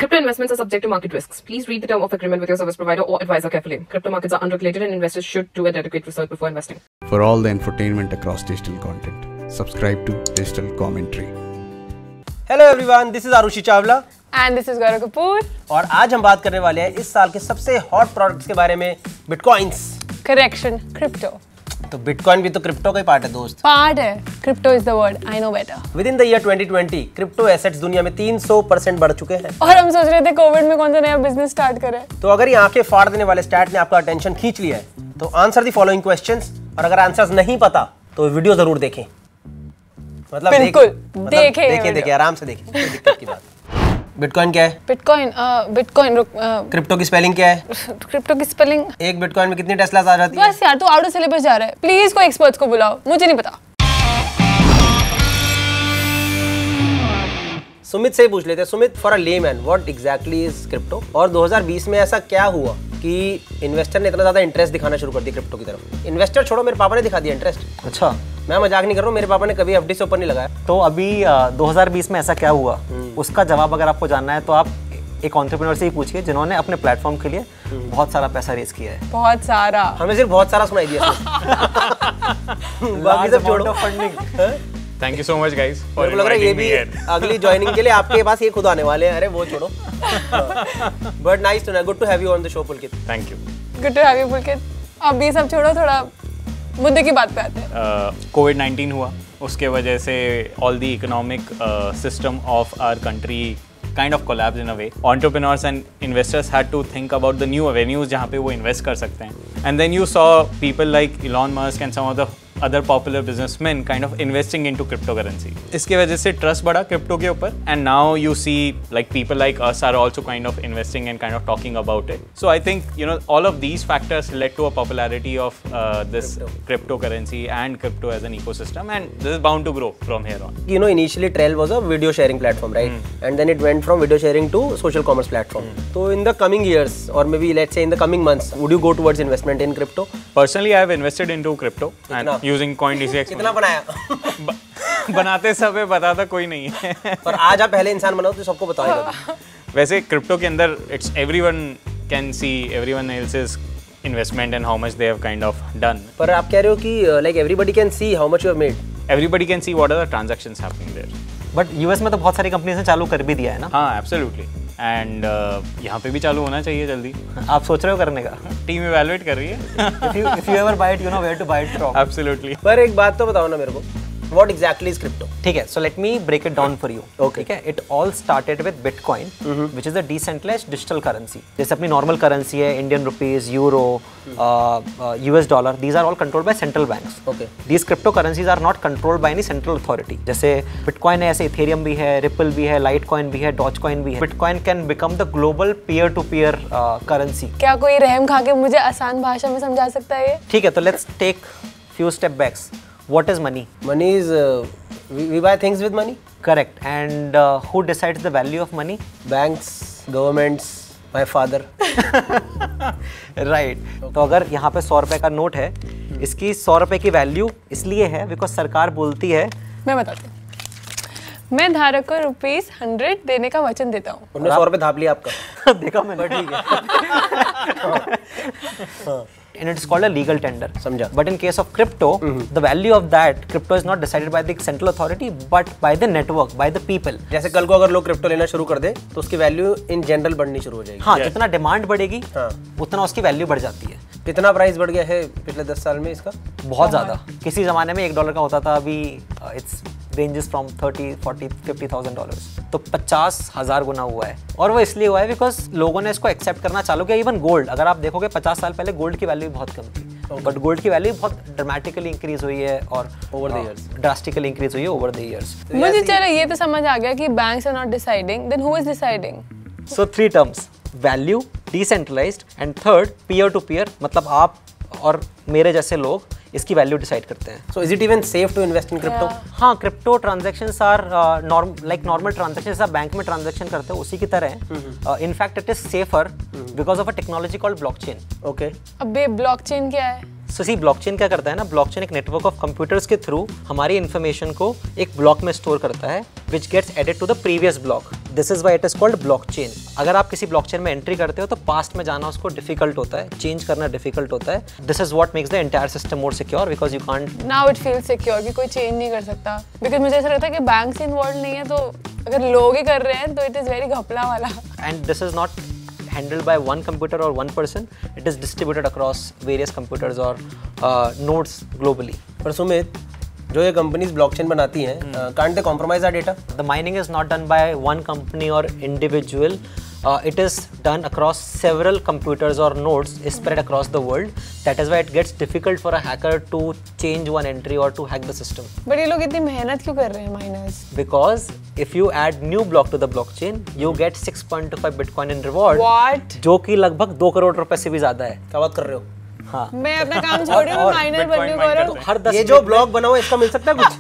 Crypto investments are subject to market risks. Please read the term of agreement with your service provider or advisor carefully. Crypto markets are unregulated and investors should do adequate research before investing. For all the infotainment across digital content, subscribe to Digital Commentary. Hello everyone, this is Arushi Chawla. And this is Gaurav Kapoor. और आज हम बात करने वाले हैं इस साल के सबसे हॉट प्रोडक्ट्स के बारे में, बिटकॉइंस। Correction, crypto. तो बिटकॉइन भी तो क्रिप्टो का ही पार्ट है दोस्त। पार्ट है, crypto is the word, I know better. With in the year 2020 crypto assets दुनिया में 300% बढ़ चुके हैं। और हम सोच रहे थे कोविड में कौन सा नया बिजनेस स्टार्ट करें। तो अगर ये आंखें फाड़ देने वाले स्टैट ने आपका अटेंशन खींच लिया है तो आंसर द फॉलोइंग क्वेश्चंस, और अगर आंसर्स नहीं पता तो वीडियो जरूर देखें। मतलब बिल्कुल देखें आराम से देखें, कोई दिक्कत की बात। बिटकॉइन क्या है? बिटकॉइन क्रिप्टो की स्पेलिंग क्या है? क्रिप्टो की स्पेलिंग, एक बिटकॉइन में कितनी टेस्लास आ जाती है? बस यार, तू आउट ऑफ सिलेबस जा रहा है। प्लीज कोई एक्सपर्ट्स को बुलाओ, मुझे नहीं पता। सुमित से ही पूछ लेते हैं। Sumit, for a layman what exactly is crypto? और 2020 में ऐसा क्या हुआ कि इन्वेस्टर ने इतना ज्यादा इंटरेस्ट दिखाना शुरू कर दिया क्रिप्टो की तरफ? इन्वेस्टर छोड़ो, मेरे पापा ने दिखा दिया इंटरेस्ट। अच्छा, मैं मजाक नहीं कर रहा हूँ, मेरे पापा ने कभी एफडी से ऊपर नहीं लगाया। तो अभी 2020 में ऐसा क्या हुआ, उसका जवाब अगर आपको जानना है तो आप एक एंटरप्रेन्योर से ही पूछिए जिन्होंने अपने प्लेटफॉर्म के लिए बहुत सारा पैसा रेज किया है। बहुत सारा? हमें सिर्फ बहुत सारा सुनाई दिया। बाकी सब छोड़ो। Funding. Thank you so much guys for लग रहा है ये inviting भी me here. अगली ज्वाइनिंग के लिए आपके पास ये खुद आने वाले हैं। अरे वो छोड़ो। But nice to know, good to have you on the show Pulkit. Thank you. Good to have you Pulkit. अब ये सब छोड़ो, थोड़ा मुद्दे की बात पे आते हैं। COVID-19 हुआ, उसके वजह से all the economic system of our country kind of collapsed in a way. Entrepreneurs and investors had to think about the new avenues जहाँ पे वो invest कर सकते हैं. And then you saw people like Elon Musk and some of the other popular businessmen kind of investing into cryptocurrency. इसके वजह से trust बढ़ा क्रिप्टो के ऊपर, and now you see like people like us are also kind of investing and kind of talking about it. So I think all of these factors led to a popularity of this cryptocurrency and crypto as an ecosystem, and this is bound to grow from here on. Initially Trell was a video sharing platform, right? And then it went from video sharing to social commerce platform. So in the coming years, or maybe let's say in the coming months, would you go towards investment in crypto? Personally, I have invested into crypto and using CoinDCX. कितना बनाया? बनाते समय बताता कोई नहीं है। पर आज आप पहले इंसान बनाओ तो सबको बताएगा। वैसे क्रिप्टो के अंदर it's everyone can see everyone else's investment and how much they have kind of done. पर आप कह रहे हो कि like everybody can see how much you have made. Everybody can see what are the transactions happening there. But US में तो बहुत सारी कंपनीज ने चालू कर भी दिया है ना? हाँ, एब्सोल्युटली। एंड यहाँ पे भी चालू होना चाहिए जल्दी। आप सोच रहे हो करने का? टीम इवैल्यूएट कर रही है। If you ever buy it, you know where to buy it from. Absolutely. पर एक बात तो बताओ ना मेरे को, what exactly is crypto? ठीक है, so let me break it down for you. Okay. ठीक है, it all started with Bitcoin, which is a decentralized digital currency. जैसे अपनी normal currency है, Indian rupees, euro, US dollar, these are all controlled by central banks. Okay. These cryptocurrencies are not controlled by any central authority. जैसे Bitcoin है, ऐसे Ethereum भी है, Ripple भी है, Litecoin भी है, Dogecoin भी है. Bitcoin can become the global peer-to-peer currency. क्या कोई रहम खा के मुझे आसान भाषा में समझा सकता है ये? ठीक है, तो let's take few step backs. What is money? Money is we buy things with money. Correct. And who decides the value of money? Banks, governments, my father. Right. तो अगर यहाँ पे 100 रुपए का नोट है, इसकी 100 रुपए की वैल्यू इसलिए है बिकॉज सरकार बोलती है। मैं बताती हूँ, मैं धारक को ₹100 देने का वचन देता हूँ। उन्होंने 100 रुपए धाप लिया आपका। देखा मैंने। ठीक है। And it's called a legal tender. समझा। But in case of crypto, the value of that crypto is not decided by the central authority, but by the network, by the people. जैसे कल को अगर लोग क्रिप्टो लेना शुरू कर दे तो उसकी वैल्यू इन जनरल बढ़नी शुरू हो जाएगी। हाँ, जितना डिमांड बढ़ेगी, हाँ, उतना उसकी वैल्यू बढ़ जाती है। कितना प्राइस बढ़ गया है पिछले 10 साल में इसका? बहुत ज़्यादा। किसी ज़माने में $1 का होता था, अभी इट्स रेंजेस फ्रॉम $30,000, $40,000, $50,000। तो 50,000 गुना हुआ है। और वो इसलिए हुआ है बिकॉज लोगों ने इसको एक्सेप्ट करना चालू किया। इवन गोल्ड, अगर आप देखोगे 50 साल पहले गोल्ड की वैल्यू बहुत कम थी, बट गोल्ड की वैल्यू बहुत ड्रामेटिकली इंक्रीज हुई है और over the years drastically increase हुई है ओवर द इयर्स। मुझे चलो ये तो समझ आ गया कि banks are not deciding, then who is deciding? So 3 terms, value, decentralised and third peer to peer, मतलब आप और मेरे जैसे लोग इसकी वैल्यू डिसाइड करते हैं। So is it even safe to invest in crypto? हाँ, crypto transactions are normal transactions, आप बैंक में ट्रांजैक्शन करते हो उसी की तरह है। In fact it is safer because of a technology called blockchain. Ok. अबे ब्लॉकचेन क्या है? सो सी ब्लॉकचेन क्या करता है ना, ब्लॉकचेन एक नेटवर्क ऑफ कंप्यूटर्स के थ्रू हमारी इन्फॉर्मेशन को एक ब्लॉक में स्टोर करता है which gets added to the previous block. This is why it is called blockchain. अगर आप किसी ब्लॉकचेन में एंट्री करते हो तो पास्ट में जाना उसको डिफिकल्ट होता है, चेंज करना डिफिकल्ट होता है. This is what makes the entire system more secure because you can't. Now it feels secure कि कोई चेंज नहीं कर सकता. बिकॉज मुझे ऐसा लगता है कि बैंक से इन्वॉल्व नहीं है, तो अगर लोग ही कर रहे हैं तो इट इज वेरी घपला वाला. And this is not handled by one computer or one person. It is distributed across various computers or nodes globally. पर सुमित, जो ये कंपनीज ब्लॉकचेन बनाती हैं, can't they compromise our data? The mining is not done by one company or individual. It is done across several computers or nodes spread across the world. That is why it gets difficult for a hacker to change one entry or to hack the system. But ये लोग इतनी मेहनत क्यों कर रहे हैं miners? Because if you add new block to the blockchain, you get 6.25 Bitcoin in reward. What? जो कि लगभग 2 करोड़ रुपए से भी ज्यादा है. क्या बात कर रहे हो? हाँ. मैं अपना काम छोड़ रही हूँ, मैं माइनर बनने को रहा हूँ. हर 10 ये जो ब्लॉग बना हुआ है इसका मिल सकता है कुछ?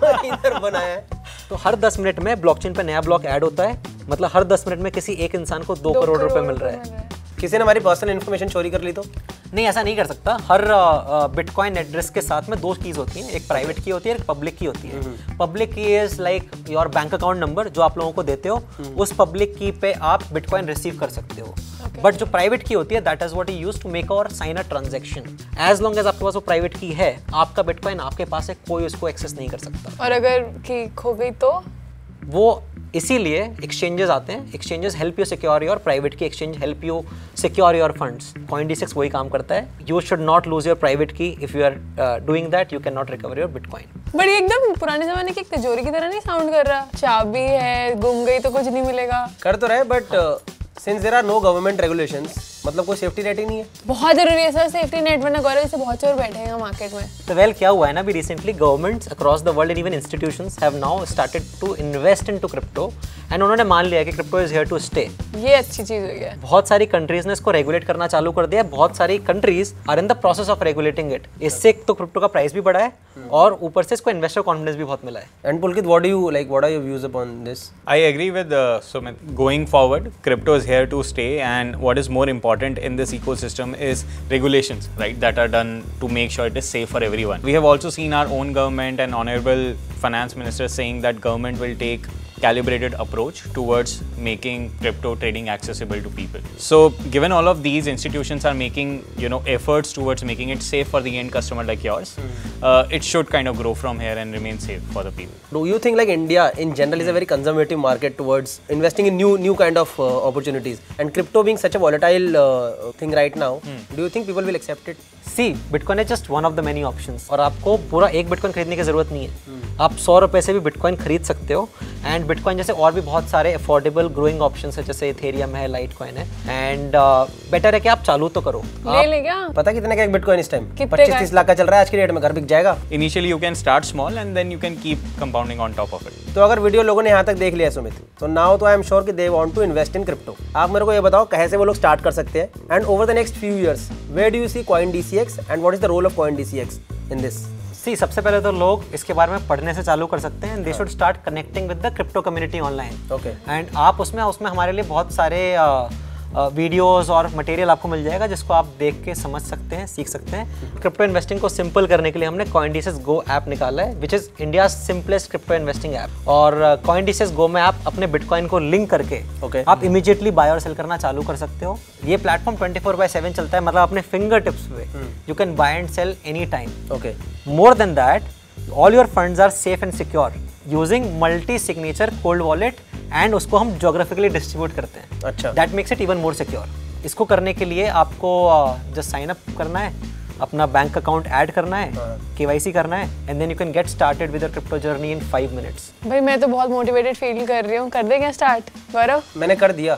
जो इधर बनाया है. तो हर 10 मिनट में ब्लॉकचेन पे नया ब्लॉक ऐड होता है. मतलब हर 10 मिनट में किसी एक इंसान को 2 करोड़ रुपए मिल रहा है. किसी ने हमारी पर्सनल इन्फॉर्मेशन चोरी कर ली तो? नहीं, ऐसा नहीं कर सकता. हर बिटकॉइन एड्रेस के साथ में 2 कीज होती हैं, एक प्राइवेट की होती है, एक पब्लिक की होती है. पब्लिक की is like your bank account number जो आप लोगों को देते हो. उस पब्लिक की पे आप बिटकॉइन रिसीव कर सकते हो. बट जो प्राइवेट की होती है that is what you use to make or sign a transaction. As long as आपके पास वो प्राइवेट की है, आपका बिटकॉइन आपके पास है, कोई उसको एक्सेस नहीं कर सकता. और अगर की खो गई तो? वो इसीलिए एक्सचेंजेस आते हैं. Exchanges help you secure your private key, exchange help you secure your funds. CoinDCX वही काम करता है. You should not lose your private key. If you are doing that you can not recover your bitcoin. But ये एकदम पुराने जमाने की एक तिजोरी की तरह नहीं साउंड कर रहा? चाबी है, गुम गई तो कुछ नहीं मिलेगा. कर तो रहे, but since there are no government regulations, मतलब कोई सेफ्टी नेट ही नहीं है. बहुत जरूरी है सर सेफ्टी नेट, वरना गौरव से बहुत चोर बैठे हैं मार्केट में. तो वेल क्या हुआ है ना, अभी recently governments across the world and even institutions have now started to invest into crypto and उन्होंने मान लिया कि crypto is here to stay. ये अच्छी चीज हुई है. बहुत सारी कंट्रीज ने इसको रेगुलेट करना चालू कर दिया है. बहुत सारी countries are in the process of regulating it. इससे तो क्रिप्टो का प्राइस भी बढ़ा है और ऊपर से इसको इन्वेस्टर कॉन्फिडेंस भी बहुत मिला है. And Pulkit, what do you like, what are your views upon this? I agree with Sumit. Going forward, crypto is here to stay, and what is more important in this ecosystem is regulations, right, that are done to make sure it is safe for everyone. We have also seen our own government and honorable finance minister saying that government will take calibrated approach towards making crypto trading accessible to people. So given all of these institutions are making efforts towards making it safe for the end customer like yours, it should kind of grow from here and remain safe for the people. Do you think like India in general is a very conservative market towards investing in new kind of opportunities, and crypto being such a volatile thing right now, do you think people will accept it? See bitcoin is just one of the many options. और आपको पूरा एक bitcoin खरीदने की जरूरत नहीं है. आप 100 रुपए से भी बिटकॉइन खरीद सकते हो. एंड बिटकॉइन जैसे और भी बहुत सारे अफोर्डेबल ग्रोइंग ऑप्शंस है, जैसे इथेरियम है, लाइटकॉइन है. एंड बेटर है कि आप चालू तो करो. ले ले क्या? पता कितने का एक बिटकॉइन इस टाइम? कितने का? 25-30 लाख का चल रहा है आज की डेट में. घर बिक जाएगा. Initially you can start small and then you can keep compounding on top of it. तो अगर वीडियो लोगों ने यहाँ तक देख लिया सुमित, तो नाउ तो आई एम श्योर कि they want to invest in crypto. आप मेरे को ये बताओ कैसे वो लोग स्टार्ट कर सकते हैं, and over the next few years where do you see CoinDCX and what is the role of CoinDCX in this? See सबसे पहले तो लोग इसके बारे में पढ़ने से चालू कर सकते हैं. They should start connecting with the crypto community online. Okay. And आप उसमें हमारे लिए बहुत सारे वीडियोस और मटेरियल आपको मिल जाएगा जिसको आप देख के समझ सकते हैं, सीख सकते हैं. क्रिप्टो इन्वेस्टिंग को सिंपल करने के लिए हमने CoinDCX Go ऐप निकाला है, which is India simplest crypto investing app. और CoinDCX Go में आप अपने बिटकॉइन को लिंक करके आप इमीडिएटली बाय और सेल करना चालू कर सकते हो. ये प्लेटफॉर्म 24/7 चलता है, मतलब अपने फिंगर टिप्स पे you can buy and sell any time. Okay. More than that, all your funds are safe and secure using multi signature cold wallet, and उसको हम ज्योग्राफिकली डिस्ट्रीब्यूट करते हैं. अच्छा. That makes it even more secure. इसको करने के लिए आपको जस्ट साइन अप करना है, अपना बैंक अकाउंट ऐड करना है, KYC करना है, and then you can get started with your crypto journey in 5 minutes. भाई मैं तो बहुत मोटिवेटेड फील कर रही हूँ. कर दे क्या स्टार्ट गौरव? मैंने कर दिया.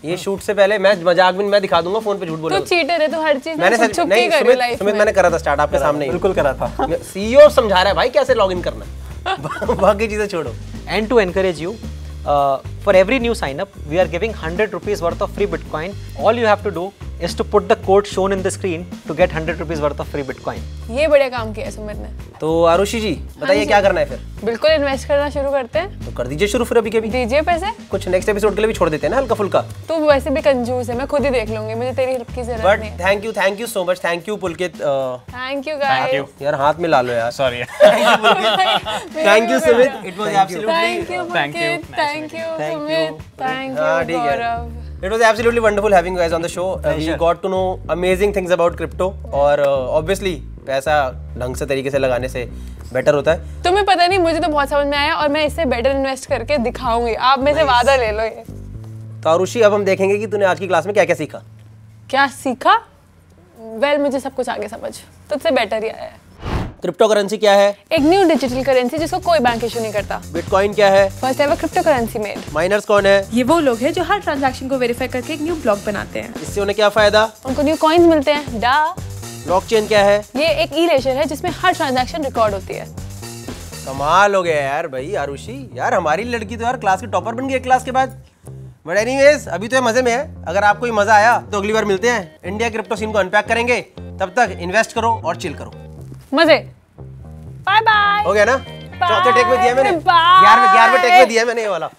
ये शूट से पहले मैं मजाक में मैं दिखा दूंगा फोन पे झूठ बोला. तू चीटर है, तो हर चीज मैंने छुप छुप के कर रही है लाइफ में. मैंने करा था स्टार्ट आपके सामने ही. बिल्कुल करा था. CEO समझा रहा है भाई कैसे लॉगिन करना है. बाकी चीजें छोड़ो. And to encourage you, for every new sign up, we are giving 100 rupees worth of free Bitcoin. All you have to do is to put the code shown in the screen to get 100 rupees worth of free Bitcoin. ये बढ़िया काम किया है सुमित ने। तो आरुषि जी बताइए क्या करना है फिर? बिल्कुल इन्वेस्ट करना शुरू करते हैं। तो कर दीजिए शुरू फिर अभी के अभी। दीजिए पैसे। कुछ नेक्स्ट एपिसोड के लिए भी छोड़ देते हैं ना हल्का फुल्का। तू वैसे भी कंजूस है, मैं खुद ही देख लूंगी, मुझे तेरी हेल्प की जरूरत बट नहीं है। Thank you so much, thank you Pulkit. Thank you guys. यार हाथ में ला लो यार। Sorry. Thank you Sumit, it was absolutely thank you Sumit, thank you Gaurav. It was absolutely wonderful having you guys on the show. We got to know amazing things about crypto और obviously पैसा ढंग से तरीके से लगाने से बेटर होता है। तुम्हें पता नहीं, मुझे तो बहुत समझ में आया और मैं इससे बेटर इन्वेस्ट करके दिखाऊंगी। आप मेरे से वादा ले लो ये। तो आरुषि अब हम देखेंगे कि तूने आज की क्लास में क्या-क्या सीखा। क्या सीखा? वेल मुझे सब कुछ आगे समझ, तुझसे बेटर ही आया है। क्रिप्टो करेंसी क्या है? एक न्यू डिजिटल करेंसी जिसको कोई बैंक इशू नहीं करता। बिटकॉइन क्या है? First ever cryptocurrency made. Miners कौन है? ये वो लोग हैं जो हर ट्रांजैक्शन को वेरीफाई करके एक न्यू ब्लॉक बनाते हैं। इससे उन्हें क्या फायदा? उनको न्यू कॉइन्स मिलते हैं। डा। ब्लॉकचेन क्या है? ये एक ई लेजर है जिसमें हर ट्रांजैक्शन रिकॉर्ड होती है। कमाल हो गया यार भाई आरुषि, यार हमारी लड़की तो यार क्लास की टॉपर बन गई एक क्लास के बाद। बट एनीवेज अभी तो ये मजे में है। अगर आपको ये मजा आया तो अगली बार मिलते हैं, इंडिया क्रिप्टो सीन को अनपैक करेंगे। तब तक इन्वेस्ट करो और चिल करो। मजे। Bye bye. हो गया ना? चौथे टेक में दिया मैंने, Bye. 11वें टेक में दिया मैंने ये वाला।